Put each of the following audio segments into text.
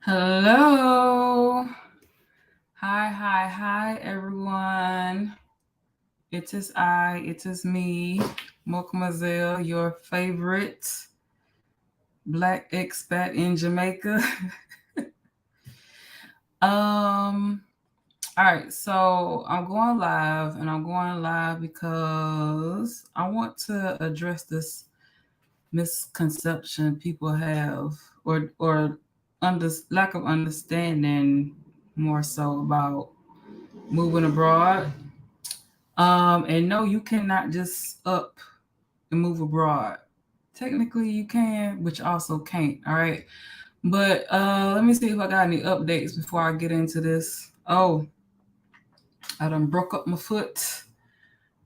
Hello. Hi, everyone. It is me, Mokumazel, your favorite black expat in Jamaica. All right, so I'm going live because I want to address this misconception people have or lack of understanding more so about moving abroad. And no, you cannot just up and move abroad. Technically, you can, but you also can't. All right. But let me see if I got any updates before I get into this. Oh, I done broke up my foot.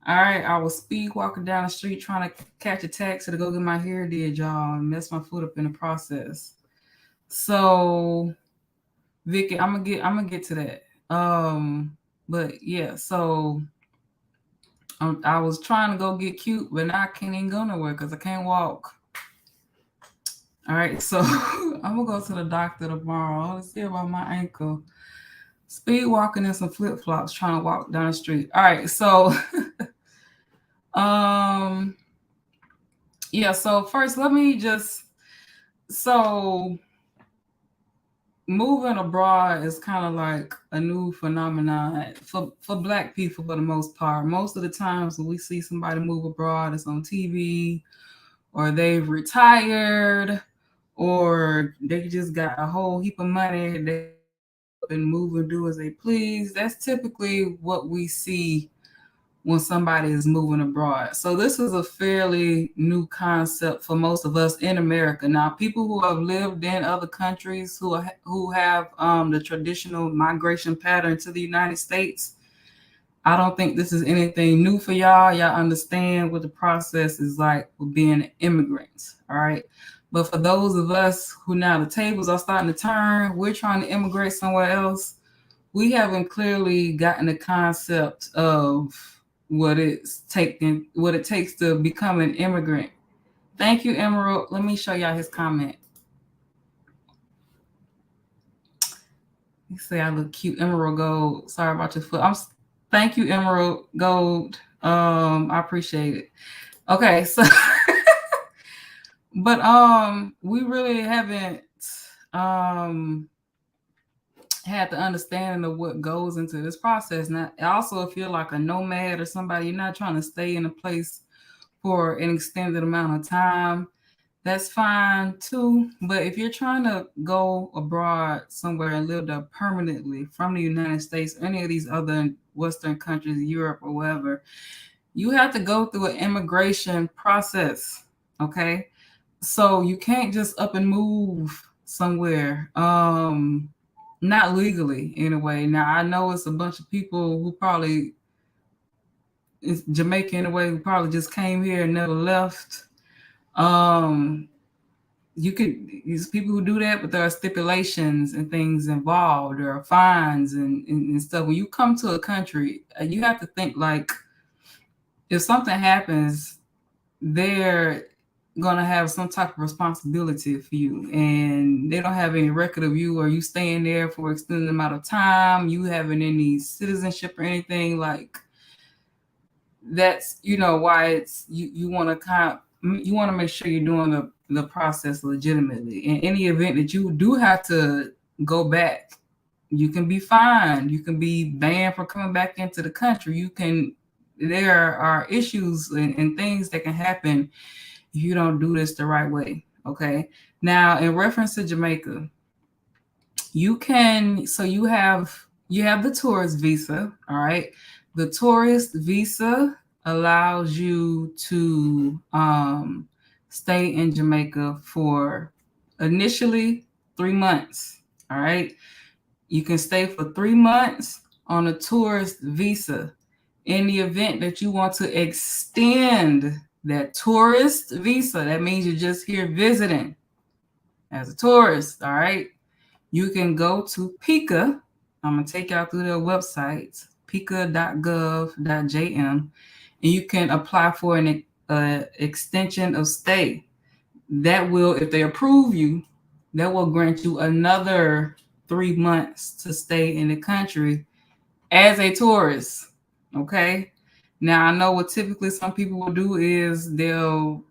All right, I was speed walking down the street trying to catch a taxi to go get my hair did, y'all, and messed my foot up in the process. So, Vicky, I'm gonna get to that. But yeah, so I was trying to go get cute, but now I can't even go nowhere because I can't walk. All right, so I'm gonna go to the doctor tomorrow. Let's see about my ankle. Speed walking in some flip flops, trying to walk down the street. All right, so um, yeah. So first, let me just so moving abroad is kind of like a new phenomenon for Black people for the most part. Most of the times when we see somebody move abroad, it's on TV or they've retired or they just got a whole heap of money. They can just up and move and do as they please. That's typically what we see when somebody is moving abroad. So this is a fairly new concept for most of us in America. Now, people who have lived in other countries who have the traditional migration pattern to the United States, I don't think this is anything new for y'all. Y'all understand what the process is like with being immigrants, all right? But for those of us who now the tables are starting to turn, we're trying to immigrate somewhere else. We haven't clearly gotten the concept of what it takes to become an immigrant. Thank you, Emerald. Let me show y'all his comment. You say I look cute, Emerald Gold. Sorry about your foot. Thank you, Emerald Gold. I appreciate it. Okay, so but we really haven't um had the understanding of what goes into this process. Now, also, if you're like a nomad or somebody, you're not trying to stay in a place for an extended amount of time, that's fine too. But if you're trying to go abroad somewhere and live there permanently from the United States, or any of these other Western countries, Europe or wherever, you have to go through an immigration process. Okay. So you can't just up and move somewhere. Not legally anyway. Now I know it's a bunch of people who probably it's Jamaica anyway who probably just came here and never left. Um, you could these people who do that, but there are stipulations and things involved. There are fines and stuff. When you come to a country, you have to think like if something happens, they're gonna have some type of responsibility for you, and they don't have any record of you or you staying there for an extended amount of time. You having any citizenship or anything like that's why it's you want to you want to make sure you're doing the process legitimately. In any event that you do have to go back, you can be fined, you can be banned from coming back into the country. There are issues and things that can happen if you don't do this the right way. Okay, now in reference to Jamaica, you have the tourist visa. All right, the tourist visa allows you to stay in Jamaica for initially 3 months. All right, you can stay for 3 months on a tourist visa. In the event that you want to extend that tourist visa, that means you're just here visiting as a tourist. All right, you can go to PICA. I'm going to take y'all through their websites, pica.gov.jm, and you can apply for an extension of stay. That will, if they approve you, that will grant you another 3 months to stay in the country as a tourist. Okay. Now I know what typically some people will do is they'll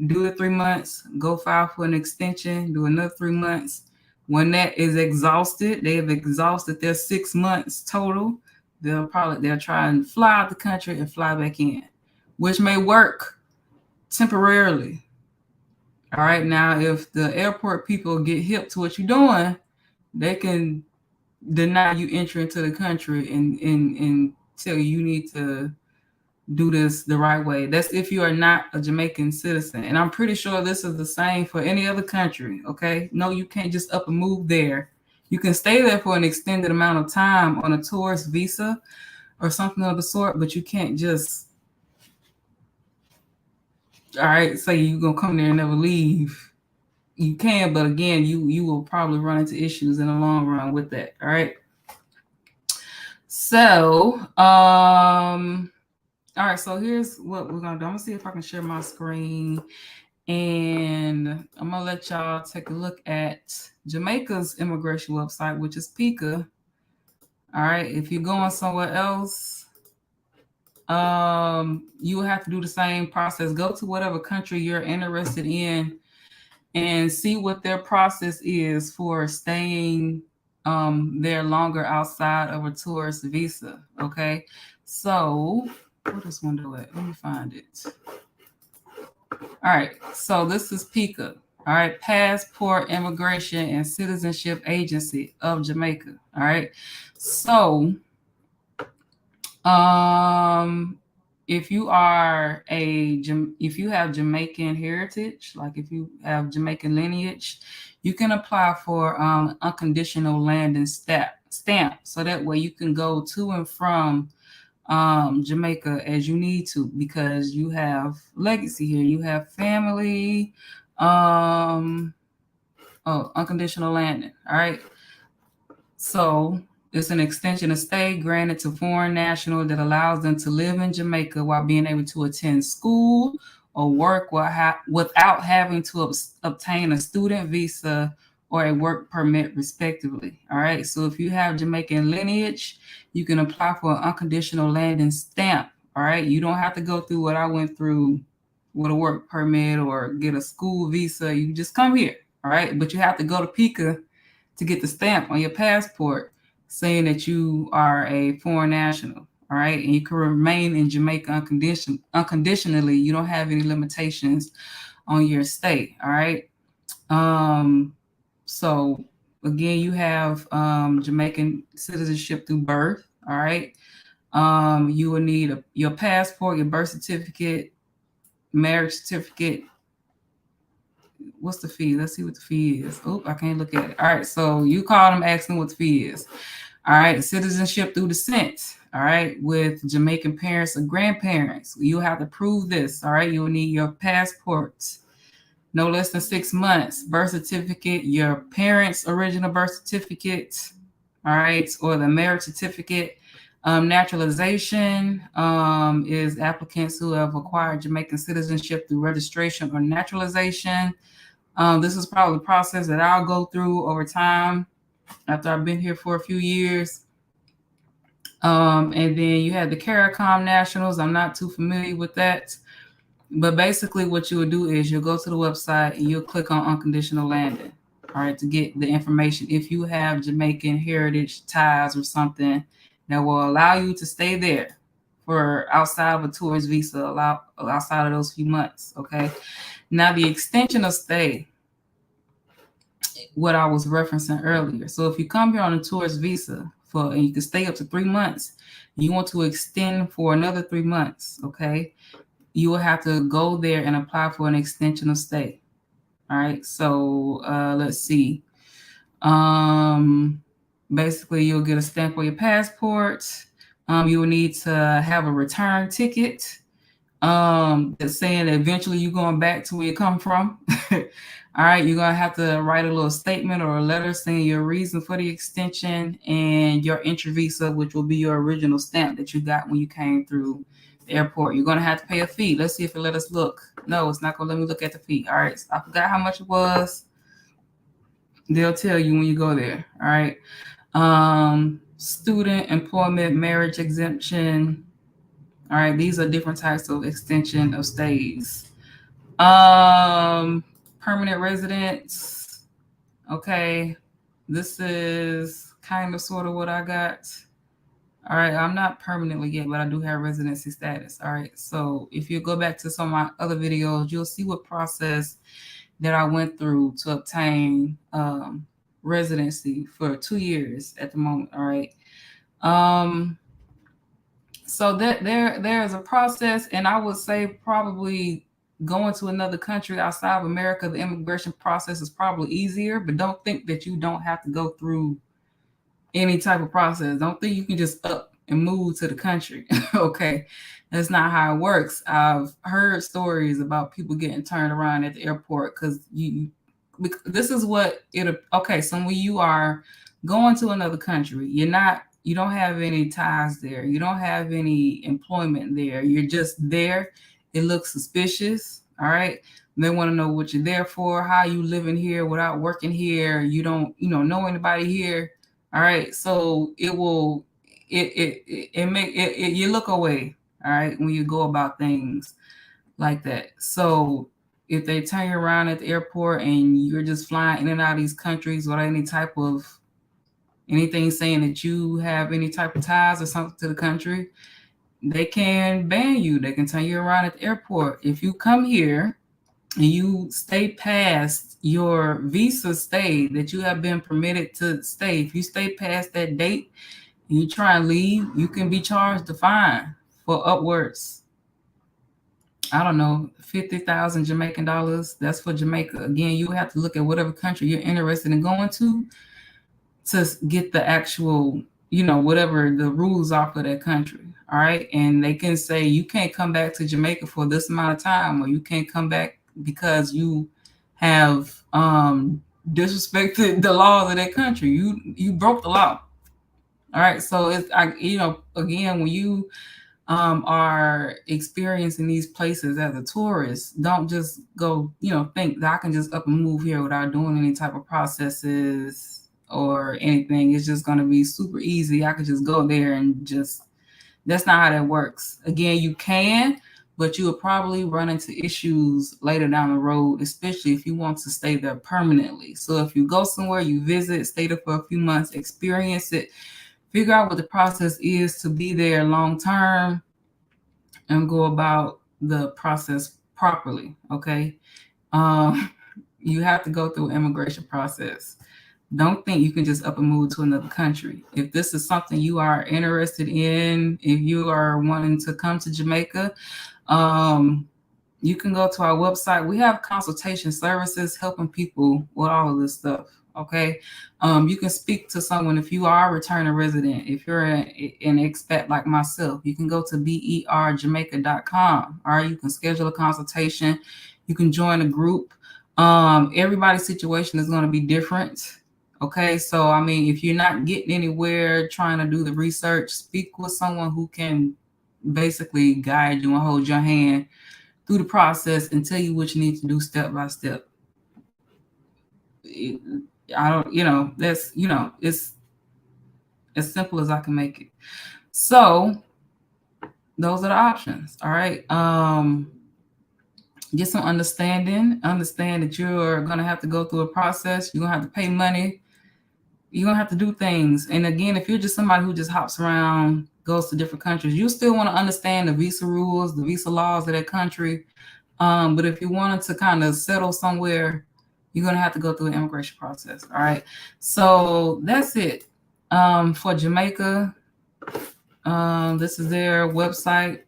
do the 3 months, go file for an extension, do another 3 months. When that is exhausted, they have exhausted their 6 months total. They'll try and fly out the country and fly back in, which may work temporarily. All right. Now, if the airport people get hip to what you're doing, they can deny you entry into the country and tell you need to do this the right way. That's if you are not a Jamaican citizen. And I'm pretty sure this is the same for any other country. Okay. No, you can't just up and move there. You can stay there for an extended amount of time on a tourist visa or something of the sort, but you can't just, all right, say you're gonna come there and never leave. You can, but again, you will probably run into issues in the long run with that. All right. So, all right, so here's what we're gonna do. I'm gonna see if I can share my screen, and I'm gonna let y'all take a look at Jamaica's immigration website, which is PICA. All right, if you're going somewhere else, you will have to do the same process. Go to whatever country you're interested in and see what their process is for staying there longer outside of a tourist visa. Okay, so where does one do it? Let me find it. All right, so this is PICA. All right, Passport, Immigration, and Citizenship Agency of Jamaica. All right, so if you are if you have Jamaican heritage, like if you have Jamaican lineage, you can apply for unconditional land and stamp, so that way you can go to and from Jamaica as you need to, because you have legacy here, you have family, unconditional landing. All right, so it's an extension of stay granted to foreign nationals that allows them to live in Jamaica while being able to attend school or work without having to obtain a student visa or a work permit, respectively. All right. So if you have Jamaican lineage, you can apply for an unconditional landing stamp. All right. You don't have to go through what I went through with a work permit or get a school visa. You just come here. All right. But you have to go to PICA to get the stamp on your passport saying that you are a foreign national. All right. And you can remain in Jamaica unconditionally. You don't have any limitations on your stay. All right. So again, you have Jamaican citizenship through birth. All right. You will need your passport, your birth certificate, marriage certificate. What's the fee? Let's see what the fee is. Oh, I can't look at it. All right. So you call them, ask them what the fee is. All right. Citizenship through descent. All right. With Jamaican parents or grandparents. You have to prove this. All right. You'll need your passport, no less than 6 months, birth certificate, your parents' original birth certificate. All right. Or the marriage certificate. Naturalization is applicants who have acquired Jamaican citizenship through registration or naturalization. This is probably the process that I'll go through over time after I've been here for a few years. And then you have the CARICOM nationals. I'm not too familiar with that. But basically what you will do is you'll go to the website and you'll click on unconditional landing, all right, to get the information. If you have Jamaican heritage ties or something that will allow you to stay there for outside of a tourist visa, outside of those few months, okay? Now the extension of stay, what I was referencing earlier. So if you come here on a tourist visa and you can stay up to 3 months, you want to extend for another 3 months, okay? You will have to go there and apply for an extension of stay. All right. So let's see. Basically, you'll get a stamp on your passport. You will need to have a return ticket that's saying that eventually you're going back to where you come from. All right. You're going to have to write a little statement or a letter saying your reason for the extension and your entry visa, which will be your original stamp that you got when you came through airport. You're going to have to pay a fee. Let's see if it let us look. No, it's not going to let me look at the fee. All right. So I forgot how much it was. They'll tell you when you go there. All right. Student, employment, marriage exemption. All right. These are different types of extension of stays. Permanent residence. Okay. This is kind of sort of what I got. All right, I'm not permanently yet, but I do have residency status. All right, so if you go back to some of my other videos, you'll see what process that I went through to obtain residency for 2 years at the moment. All right, um, so that there's a process, and I would say probably going to another country outside of America, the immigration process is probably easier. But don't think that you don't have to go through any type of process. Don't think you can just up and move to the country. Okay. That's not how it works. I've heard stories about people getting turned around at the airport because this is what it, okay. So when you are going to another country, you don't have any ties there. You don't have any employment there. You're just there. It looks suspicious. All right. They want to know what you're there for, how you living here without working here. You don't, know anybody here. All right. So it will, it make it you look away. All right. When you go about things like that. So if they turn you around at the airport and you're just flying in and out of these countries without any type of anything saying that you have any type of ties or something to the country, they can ban you. They can turn you around at the airport. If you come here and you stay past your visa stay that you have been permitted to stay, if you stay past that date and you try and leave, you can be charged a fine for upwards, I don't know, 50,000 Jamaican dollars. That's for Jamaica. Again, you have to look at whatever country you're interested in going to get the actual, whatever the rules are for that country. All right. And they can say you can't come back to Jamaica for this amount of time, or you can't come back because you have disrespected the laws of that country. You broke the law. All right. So again, when you are experiencing these places as a tourist, don't just go, think that I can just up and move here without doing any type of processes or anything. It's just going to be super easy. I could just go there and that's not how that works. Again, you can, but you will probably run into issues later down the road, especially if you want to stay there permanently. So if you go somewhere, you visit, stay there for a few months, experience it, figure out what the process is to be there long term, and go about the process properly. Okay. You have to go through an immigration process. Don't think you can just up and move to another country. If this is something you are interested in, if you are wanting to come to Jamaica, you can go to our website. We have consultation services helping people with all of this stuff. Okay. You can speak to someone if you are a returning resident. If you're an expat like myself, you can go to berjamaica.com, or you can schedule a consultation. You can join a group. Everybody's situation is going to be different. Okay. So, I mean, if you're not getting anywhere trying to do the research, speak with someone who can basically guide you and hold your hand through the process and tell you what you need to do step by step. I don't, that's, it's as simple as I can make it. So those are the options. All right. Get some understanding. Understand that you're going to have to go through a process. You're going to have to pay money. You're going to have to do things. And again, if you're just somebody who just hops around, goes to different countries, you still want to understand the visa rules, the visa laws of that country. But if you wanted to kind of settle somewhere, you're going to have to go through an immigration process. All right. So that's it for Jamaica. This is their website,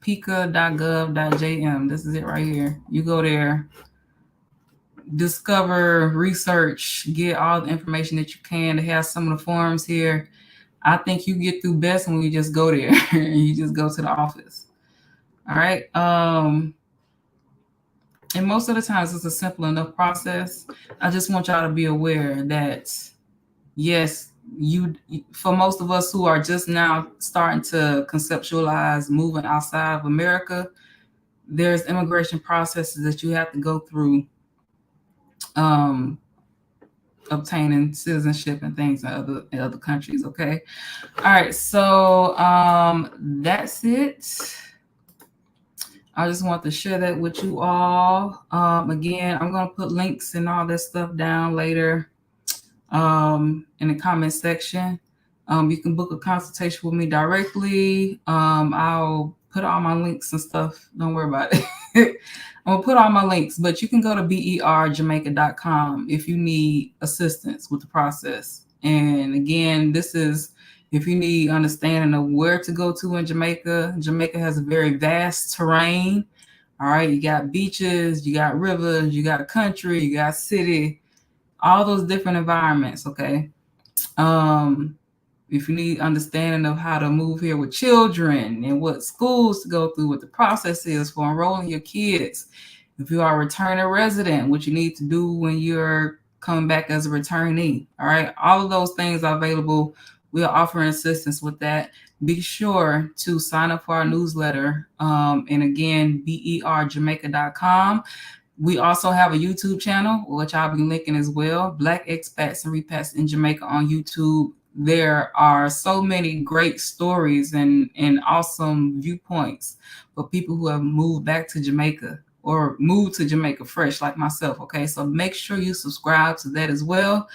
pica.gov.jm. This is it right here. You go there, discover, research, get all the information that you can. They have some of the forms here. I think you get through best when you just go there and you just go to the office. All right. And most of the times it's a simple enough process. I just want y'all to be aware that, yes, for most of us who are just now starting to conceptualize moving outside of America, there's immigration processes that you have to go through obtaining citizenship and things in other countries. Okay. All right. So that's it. I just want to share that with you all. Again, I'm gonna put links and all that stuff down later in the comment section. You can book a consultation with me directly. I'll put all my links and stuff. Don't worry about it. I'm gonna put all my links, but you can go to berjamaica.com if you need assistance with the process. And again, this is if you need understanding of where to go to in Jamaica. Jamaica has a very vast terrain. All right, you got beaches, you got rivers, you got a country, you got city, all those different environments. Okay. If you need understanding of how to move here with children and what schools to go through, what the process is for enrolling your kids. If you are a returning resident, what you need to do when you're coming back as a returnee. All right. All of those things are available. We are offering assistance with that. Be sure to sign up for our newsletter. And again, berjamaica.com. We also have a YouTube channel, which I'll be linking as well. Black Expats and Repats in Jamaica on YouTube. There are so many great stories and awesome viewpoints for people who have moved back to Jamaica or moved to Jamaica fresh like myself. Okay, so make sure you subscribe to that as well.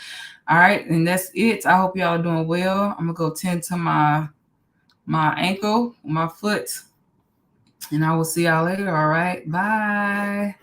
All right, and that's it. I hope y'all are doing well. I'm gonna go tend to my ankle, my foot, and I will see y'all later. All right, bye.